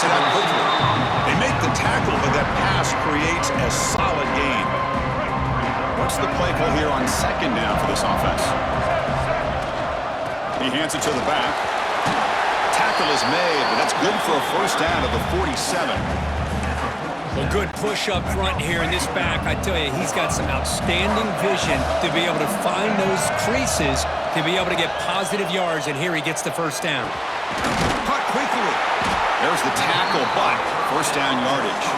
gets it out quickly. They make the tackle, but that pass creates a solid gain. What's the play call here on second down for this offense? He hands it to the back. Tackle is made, but that's good for a first down at the 47. A good push up front here in this back. I tell you, he's got some outstanding vision to be able to find those creases, to be able to get positive yards, and here he gets the first down. Cut quickly. There's the tackle, but first down yardage.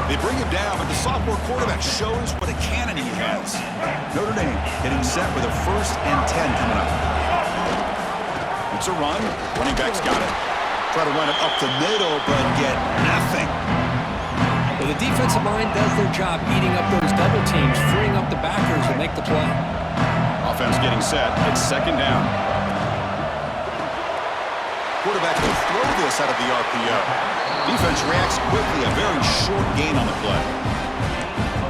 They bring him down, but the sophomore quarterback shows what a cannon he has. Notre Dame getting set with a 1st and 10 coming up. It's a run. Running back's got it. Try to run it up the middle, but get nothing. Well, the defensive line does their job eating up those double teams, freeing up the backers to make the play. Offense getting set. It's second down. Quarterback will throw this out of the RPO. Defense reacts quickly. A very short gain on the play.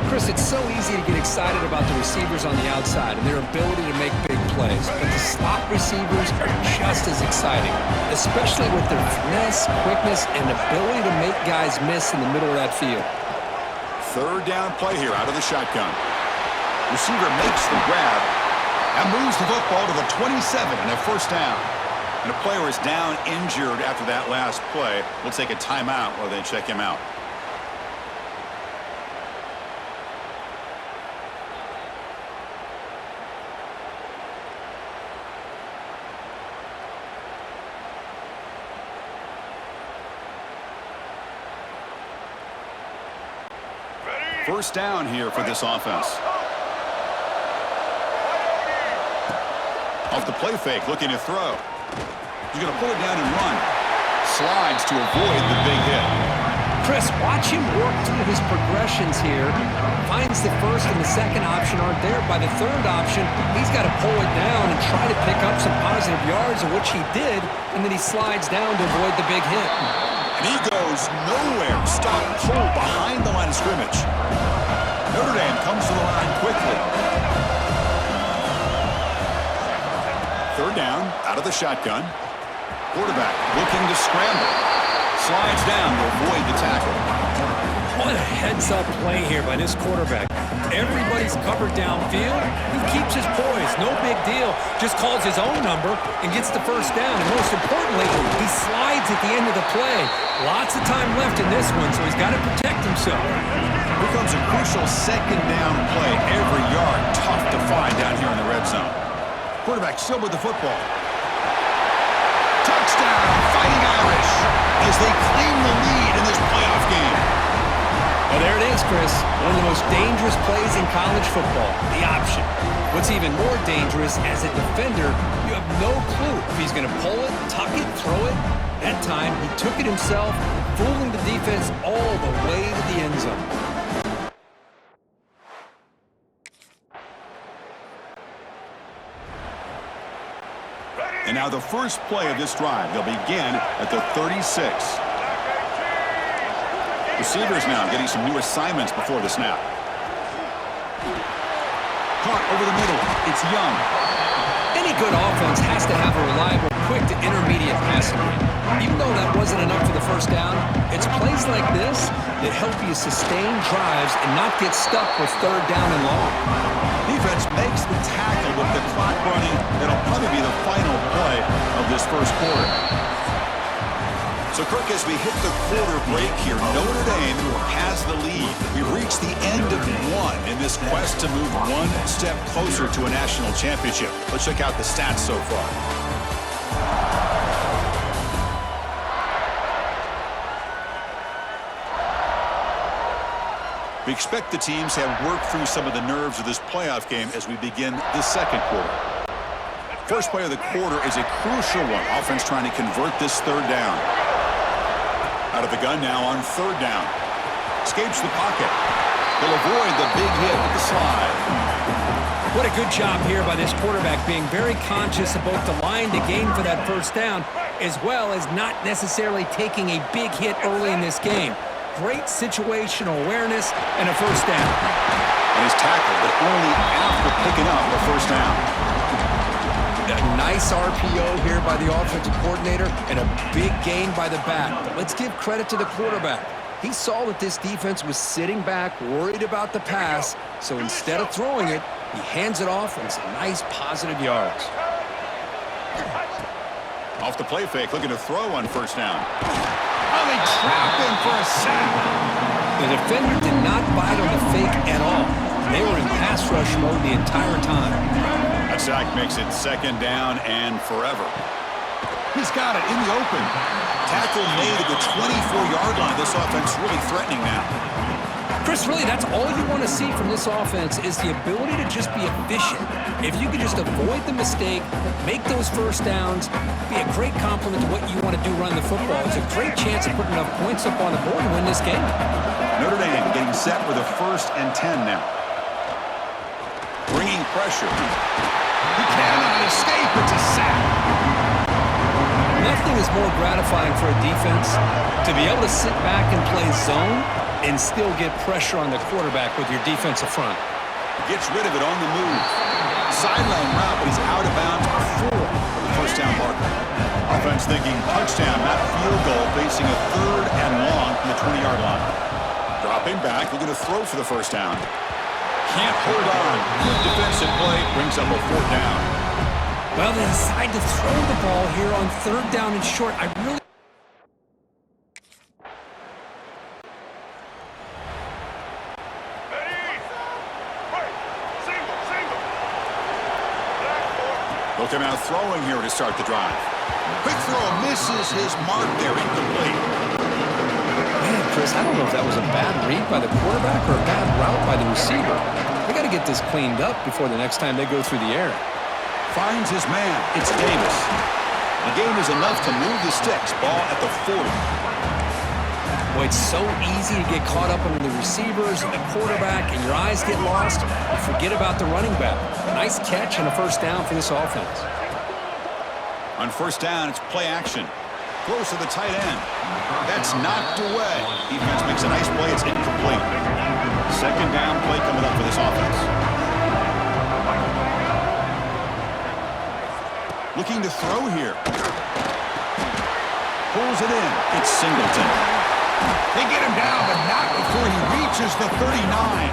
Chris, it's so easy to get excited about the receivers on the outside and their ability to make big plays, but the slot receivers are just as exciting, especially with their finesse, quickness, and ability to make guys miss in the middle of that field. Third down play here out of the shotgun. Receiver makes the grab and moves the football to the 27 and a first down. And a player is down injured after that last play. We'll take a timeout while they check him out. First down here for this offense. Off the play fake, looking to throw. He's going to pull it down and run. Slides to avoid the big hit. Chris, watch him work through his progressions here. Finds the first and the second option aren't there. By the third option, he's got to pull it down and try to pick up some positive yards, of which he did, and then he slides down to avoid the big hit. And he goes nowhere. Stop pull behind the line of scrimmage. Notre Dame comes to the line quickly. Third down, out of the shotgun. Quarterback looking to scramble. Slides down to avoid the tackle. What a heads-up play here by this quarterback. Everybody's covered downfield. He keeps his poise. No big deal. Just calls his own number and gets the first down. And most importantly, he slides at the end of the play. Lots of time left in this one, so he's got to protect himself. Here comes a crucial second down play. Every yard tough to find down here in the red zone. Quarterback still with the football. Touchdown, Fighting Irish, as they claim the lead in this playoff game. Well, there it is, Chris. One of the most dangerous plays in college football, the option. What's even more dangerous, as a defender, you have no clue if he's going to pull it, tuck it, throw it. That time, he took it himself, fooling the defense all the way to the end zone. And now the first play of this drive. They'll begin at the 36. Receivers now getting some new assignments before the snap. Caught over the middle. It's Young. Any good offense has to have a reliable, quick to intermediate passing game. Even though that wasn't enough for the first down, it's plays like this that help you sustain drives and not get stuck with third down and long. Defense makes the tackle with the clock running. That'll probably be the final play of this first quarter. So, Kirk, as we hit the quarter break here, Notre Dame has the lead. We've reached the end of one in this quest to move one step closer to a national championship. Let's check out the stats so far. We expect the teams to have worked through some of the nerves of this playoff game as we begin the second quarter. First play of the quarter is a crucial one. Offense trying to convert this third down. Out of the gun now on third down. Escapes the pocket. They'll avoid the big hit with the slide. What a good job here by this quarterback, being very conscious of both the line to gain for that first down, as well as not necessarily taking a big hit early in this game. Great situational awareness and a first down. And he's tackled, but only after picking up the first down. Nice RPO here by the offensive coordinator and a big gain by the back. But let's give credit to the quarterback. He saw that this defense was sitting back, worried about the pass, so instead of throwing it, he hands it off and some nice positive yards. Off the play fake, looking to throw on first down. Oh, they trap him for a sack. The defender did not bite on the fake at all. They were in pass rush mode the entire time. That sack makes it second down and forever. He's got it in the open. Tackle made at the 24-yard line. This offense really threatening now. Chris, really, that's all you want to see from this offense is the ability to just be efficient. If you can just avoid the mistake, make those first downs, be a great compliment to what you want to do running the football. It's a great chance of putting enough points up on the board to win this game. Notre Dame getting set with a 1st and 10 now. Bringing pressure. He cannot escape. It's a sack. Nothing is more gratifying for a defense to be able to sit back and play zone and still get pressure on the quarterback with your defensive front. Gets rid of it on the move. Sideline route, but he's out of bounds before the first down marker. Offense thinking touchdown, not field goal, facing a 3rd and long from the 20-yard line. Dropping back, looking to throw for the first down. Can't hold on. Good defensive play, brings up a 4th down. Well, they decide to throw the ball here on 3rd down and short. I really... Look him out throwing here to start the drive. Quick throw misses his mark there, incomplete. Man, Chris, I don't know if that was a bad read by the quarterback or a bad route by the receiver. They got to get this cleaned up before the next time they go through the air. Finds his man. It's Davis. The game is enough to move the sticks. Ball at the 40. Boy, it's so easy to get caught up under the receivers and the quarterback, and your eyes get lost. You forget about the running back. Nice catch and a first down for this offense. On first down, it's play action. Close to the tight end. That's knocked away. Defense makes a nice play. It's incomplete. Second down play coming up for this offense. Looking to throw here. Pulls it in. It's Singleton. They get him down, but not before he reaches the 39.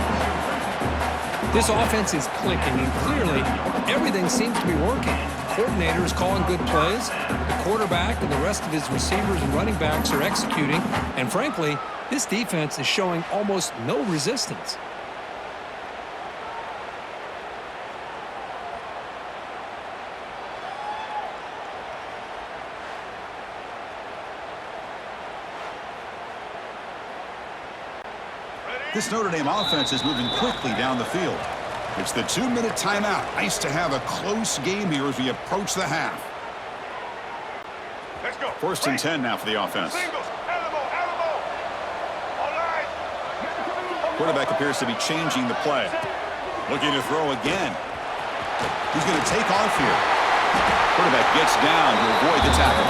This offense is clicking, and clearly everything seems to be working. The coordinator is calling good plays. The quarterback and the rest of his receivers and running backs are executing. And frankly, this defense is showing almost no resistance. This Notre Dame offense is moving quickly down the field. It's the 2-minute timeout. Nice to have a close game here as we approach the half. Let's go. 1st and 10 now for the offense. Singles. Elbow. All right. Quarterback appears to be changing the play. Looking to throw again. He's going to take off here. Quarterback gets down to avoid the tackle.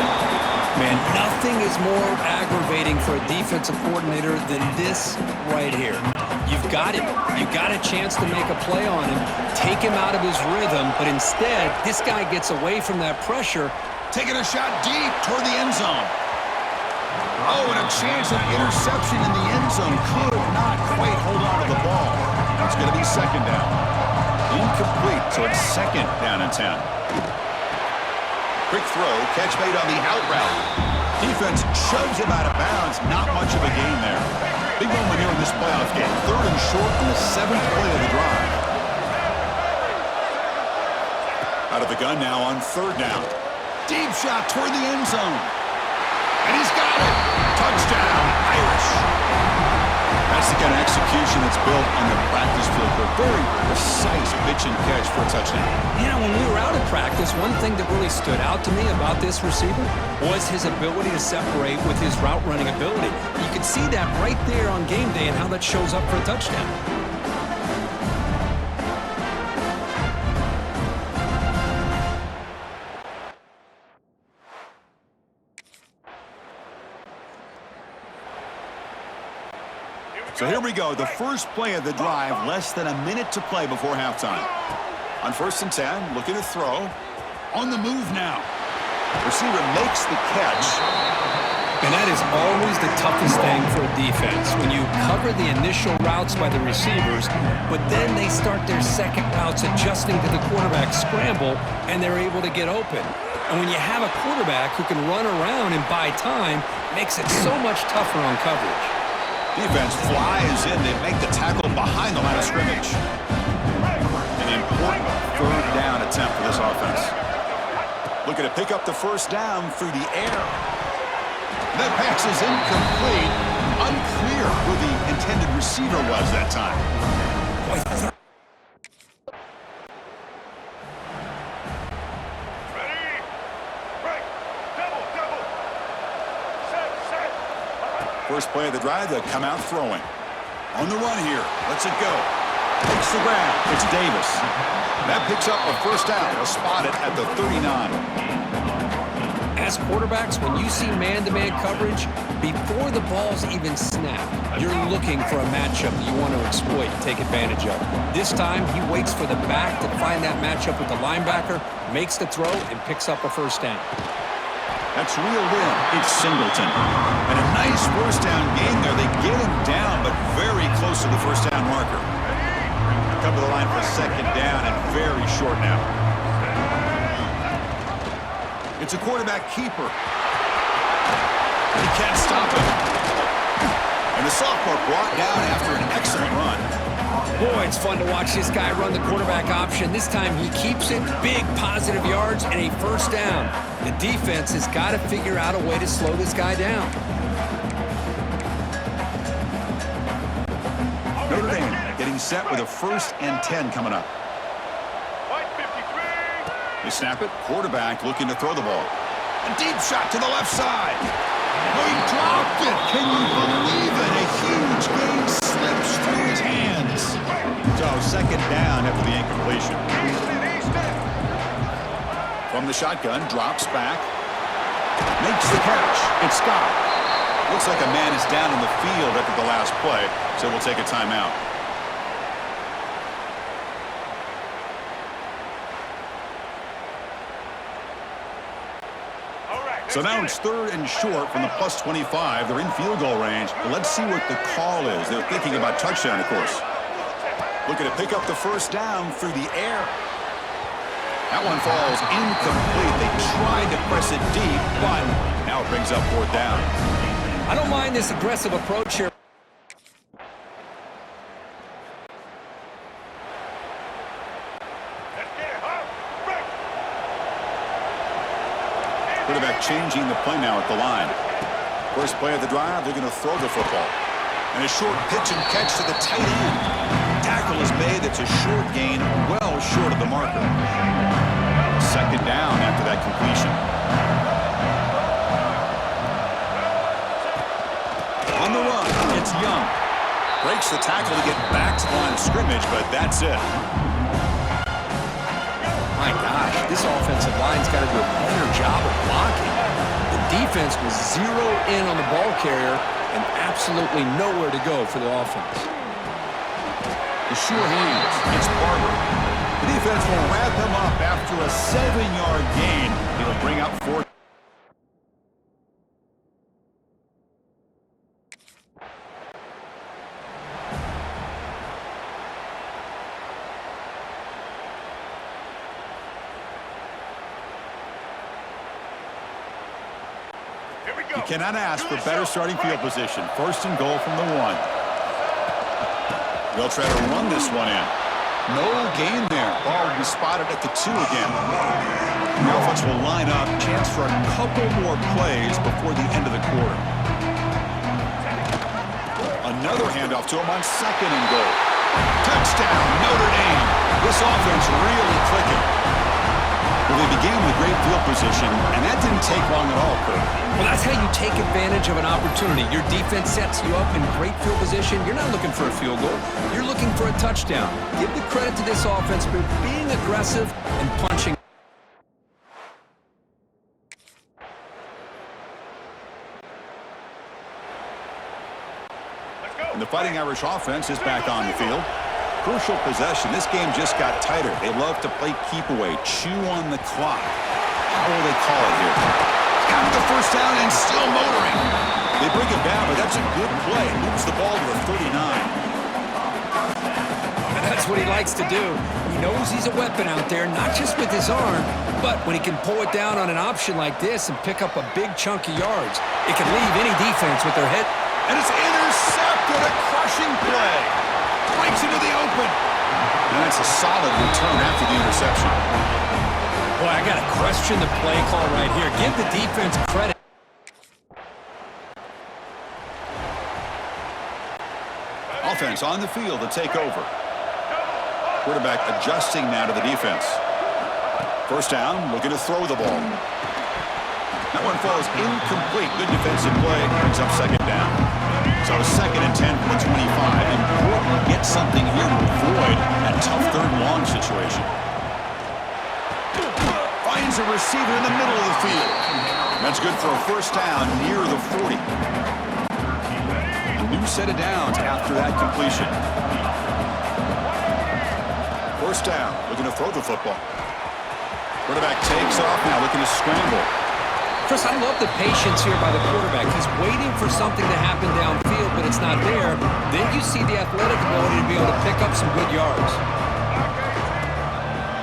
Man, nothing is more aggravating for a defensive coordinator than this right here. You've got it. You got a chance to make a play on him, take him out of his rhythm, but instead, this guy gets away from that pressure. Taking a shot deep toward the end zone. Oh, and a chance of interception in the end zone. Could not quite hold on to the ball. It's going to be second down. Incomplete, so it's second down and 10. Quick throw, catch made on the out route. Defense shoves him out of bounds. Not much of a gain there. Big moment here in this playoff game. 3rd and short in the 7th play of the drive. Out of the gun now on 3rd down. Deep shot toward the end zone. And he's got it. Touchdown, Irish. That's the kind of execution that's built on the practice field. A very precise pitch and catch for a touchdown. You know, when we were out of practice, one thing that really stood out to me about this receiver was his ability to separate with his route running ability. You could see that right there on game day and how that shows up for a touchdown. So here we go, the first play of the drive, less than a minute to play before halftime. On 1st and 10, looking to throw. On the move now. Receiver makes the catch. And that is always the toughest thing for a defense, when you cover the initial routes by the receivers, but then they start their second routes adjusting to the quarterback's scramble, and they're able to get open. And when you have a quarterback who can run around and buy time, it makes it so much tougher on coverage. Defense flies in. They make the tackle behind the line of scrimmage. An important third down attempt for this offense. Looking to pick up the first down through the air. That pass is incomplete. Unclear who the intended receiver was that time. Ready? Break. Double. Set. First play of the drive, they'll come out throwing. On the run here. Lets it go. Takes the ground. It's Davis. That picks up a first down. They'll spot it at the 39. As quarterbacks, when you see man-to-man coverage, before the ball's even snapped, you're looking for a matchup that you want to exploit and take advantage of. This time, he waits for the back to find that matchup with the linebacker, makes the throw, and picks up a first down. That's reeled in. It's Singleton. And a nice first down gain there. They get him down, but very close to the first down marker. Come to the line for a second down and very short now. It's a quarterback keeper. He can't stop him. And the sophomore brought down after an excellent run. Boy, it's fun to watch this guy run the quarterback option. This time he keeps it, big positive yards, and a first down. The defense has got to figure out a way to slow this guy down. Notre Dame getting set with a 1st and 10 coming up. White 53. They snap it. Quarterback looking to throw the ball. A deep shot to the left side. Oh, he dropped it. Can you believe it? A huge gain slips through his hands. So second down after the incompletion. Easton. From the shotgun, drops back. Makes the catch. It's Scott. Looks like a man is down in the field after the last play, so we'll take a timeout. So now it's 3rd and short from the plus 25. They're in field goal range. Let's see what the call is. They're thinking about touchdown, of course. Looking to pick up the first down through the air. That one falls incomplete. They tried to press it deep, but now it brings up 4th down. I don't mind this aggressive approach here. Let's get it, huh? Break. Quarterback changing the play now at the line. First play of the drive, they're going to throw the football. And a short pitch and catch to the tight end. Tackle is made. It's a short gain, well short of the marker. Second down after that completion. On the run, it's Young. Breaks the tackle to get back to the line of scrimmage, but that's it. My gosh, this offensive line's got to do a better job of blocking. The defense was zero in on the ball carrier and absolutely nowhere to go for the offense. The sure hands, it's Barber. The defense will wrap him up after a 7-yard gain. It'll bring up 4th. Here we go. You cannot ask for better starting field position. 1st and goal from the 1. They'll try to run this one in. No gain there. Ball will be spotted at the 2 again. The offense will line up. Chance for a couple more plays before the end of the quarter. Another handoff to him on 2nd and goal. Touchdown, Notre Dame. This offense really clicking. Well, they began with great field position, and that didn't take long at all, Kirk. Well, that's how you take advantage of an opportunity. Your defense sets you up in great field position. You're not looking for a field goal. You're looking for a touchdown. Give the credit to this offense for being aggressive and punching. Let's go. And the Fighting Irish offense is back on the field. crucial possession. This game just got tighter. They love to play keep away, chew on the clock. How will they call it here? Got the first down and still motoring. They bring it down, but that's a good play. Moves the ball to the 39. That's what he likes to do. He knows he's a weapon out there, not just with his arm, but when he can pull it down on an option like this and pick up a big chunk of yards, it can leave any defense with their head. And it's intercepted, a crushing play. Breaks into the open. And that's a solid return after the interception. Boy, I got to question the play call right here. Give the defense credit. Offense on the field to take over. Quarterback adjusting now to the defense. First down, looking to throw the ball. That one falls incomplete. Good defensive play. Brings up second down. So 2nd and 10 from the 25. Important to get something here to avoid that tough third and long situation. Finds a receiver in the middle of the field. That's good for a first down near the 40. A new set of downs after that completion. First down, looking to throw the football. Quarterback takes off now, looking to scramble. Chris, I love the patience here by the quarterback. He's waiting for something to happen downfield, but it's not there. Then you see the athletic ability to be able to pick up some good yards.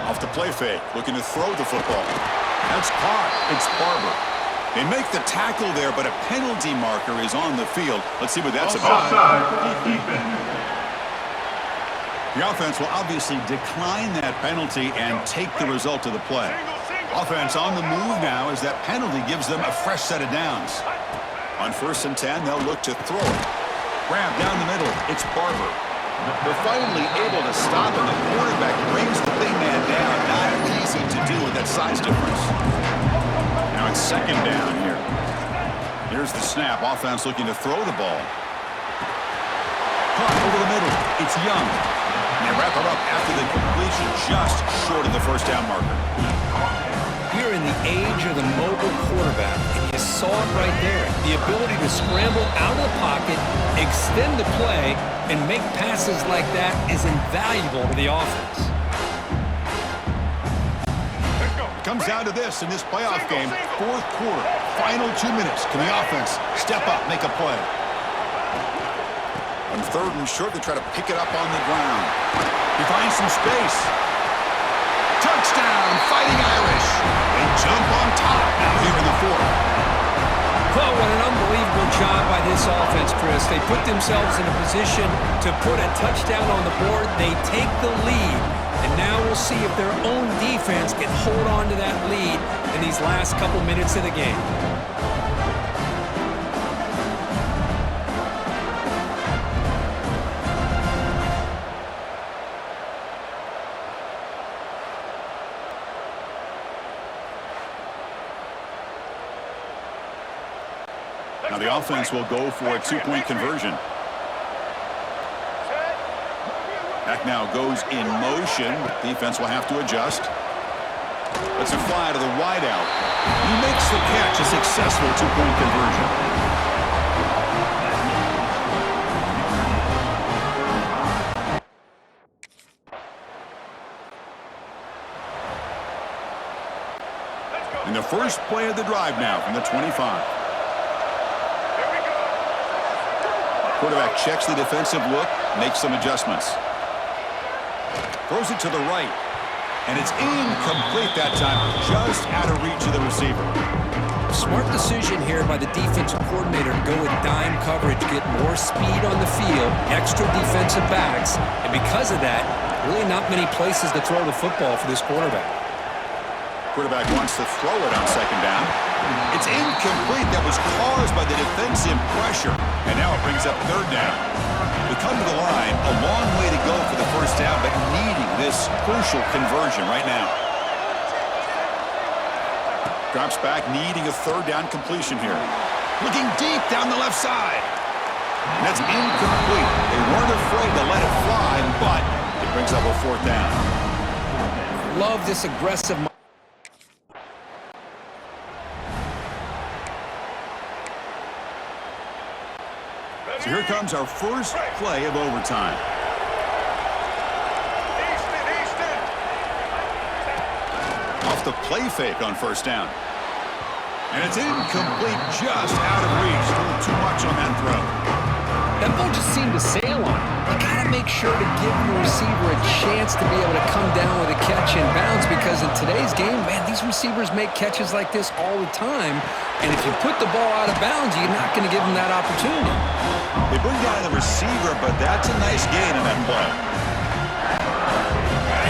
Off the play fake, looking to throw the football. That's caught. It's Barber. They make the tackle there, but a penalty marker is on the field. Let's see what that's about. The offense will obviously decline that penalty and take the result of the play. Offense on the move now as that penalty gives them a fresh set of downs. On 1st and 10, they'll look to throw it. Grab down the middle. It's Barber. They're finally able to stop, and the quarterback brings the big man down. Not easy to do with that size difference. Now it's 2nd down here. Here's the snap. Offense looking to throw the ball. Caught over the middle. It's Young. And they wrap it up after the completion, just short of the first down marker. We're in the age of the mobile quarterback, and you saw it right there. The ability to scramble out of the pocket, extend the play, and make passes like that is invaluable to the offense. It comes down to this in this playoff game, 4th quarter, final 2 minutes. Can the offense step up, make a play? On 3rd and short, they try to pick it up on the ground. He finds some space. Touchdown, Fighting Irish. They jump on top now here in the 4th. Well, what an unbelievable job by this offense, Chris. They put themselves in a position to put a touchdown on the board. They take the lead, and now we'll see if their own defense can hold on to that lead in these last couple minutes of the game. Now the offense will go for a 2-point conversion. Back now goes in motion. Defense will have to adjust. That's a fly to the wideout. He makes the catch, a successful 2-point conversion. And the first play of the drive now from the 25. Quarterback checks the defensive look, makes some adjustments. Throws it to the right. And it's incomplete that time, just out of reach of the receiver. Smart decision here by the defensive coordinator to go with dime coverage, get more speed on the field, extra defensive backs, and because of that, really not many places to throw the football for this quarterback. Quarterback wants to throw it on 2nd down. It's incomplete. That was caused by the defensive pressure. And now it brings up 3rd down. We come to the line, a long way to go for the first down, but needing this crucial conversion right now. Drops back, needing a 3rd down completion here. Looking deep down the left side. And that's incomplete. They weren't afraid to let it fly, but it brings up a 4th down. Love this aggressive. So here comes our first play of overtime. tries the play fake on first down. And it's incomplete, just out of reach. A little too much on that throw. That ball just seemed to sail on him. You got to make sure to give your receiver a chance to be able to come down with a catch in bounds, because in today's game, man, these receivers make catches like this all the time. And if you put the ball out of bounds, you're not going to give them that opportunity. They bring down the receiver, but that's a nice gain in that play.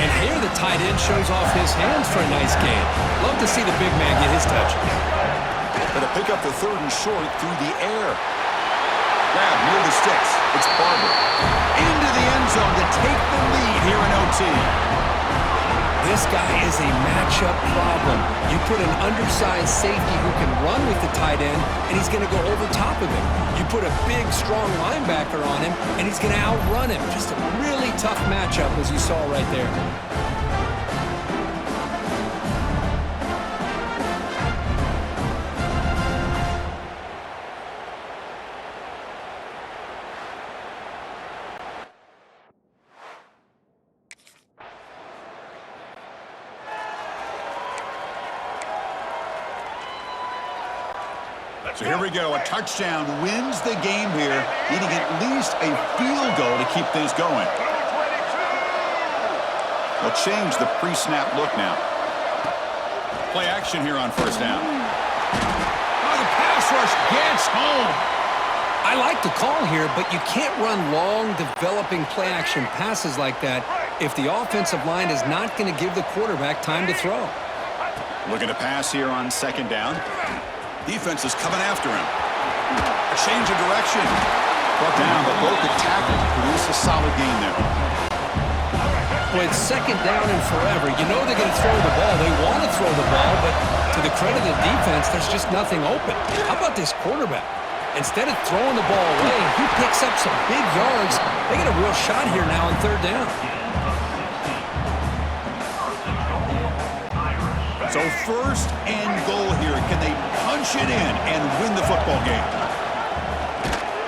And here the tight end shows off his hands for a nice gain. Love to see the big man get his touches. Going to pick up the 3rd and short through the air. Grab near the sticks. It's Barber. Into the end zone to take the lead here in OT. This guy is a matchup problem. You put an undersized safety who can run with the tight end, and he's going to go over top of him. You put a big, strong linebacker on him, and he's going to outrun him. Just a really tough matchup, as you saw right there. So here we go. A touchdown wins the game here, needing at least a field goal to keep things going. They'll change the pre-snap look now. Play action here on first down. Oh, the pass rush gets home. I like the call here, but you can't run long, developing play-action passes like that if the offensive line is not going to give the quarterback time to throw. Looking to pass here on second down. Defense is coming after him. A change of direction. Brought down, but broke the tackle to produce a solid gain there. Well, it's second down and forever. You know they're going to throw the ball. They want to throw the ball, but to the credit of the defense, there's just nothing open. How about this quarterback? Instead of throwing the ball away, he picks up some big yards. They get a real shot here now on third down. So first and goal here. Can they punch it in and win the football game?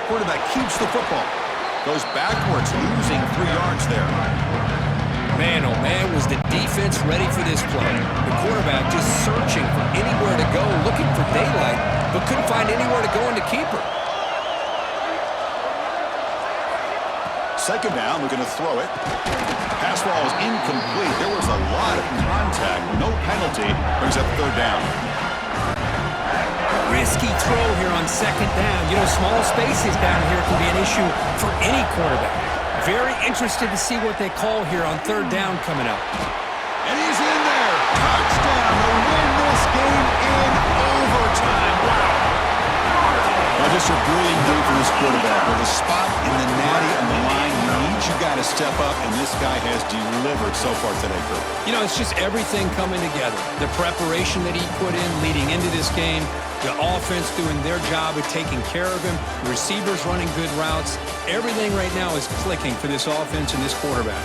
Quarterback keeps the football. Goes backwards, losing 3 yards there. Man, oh man, was the defense ready for this play. The quarterback just searching for anywhere to go, looking for daylight, but couldn't find anywhere to go in the keeper. Second down, we're going to throw it. Pass ball is incomplete. There was a lot of contact. No penalty. Brings up third down. Risky throw here on second down. You know, small spaces down here can be an issue for any quarterback. Very interested to see what they call here on third down coming up. And he's in there. Touchdown to win this game in overtime. Wow. Well, just a brilliant day for this quarterback. With a spot in the natty on the line, you got to step up, and this guy has delivered so far today, Kurt. You know, it's just everything coming together. The preparation that he put in leading into this game, the offense doing their job of taking care of him, the receivers running good routes. Everything right now is clicking for this offense and this quarterback.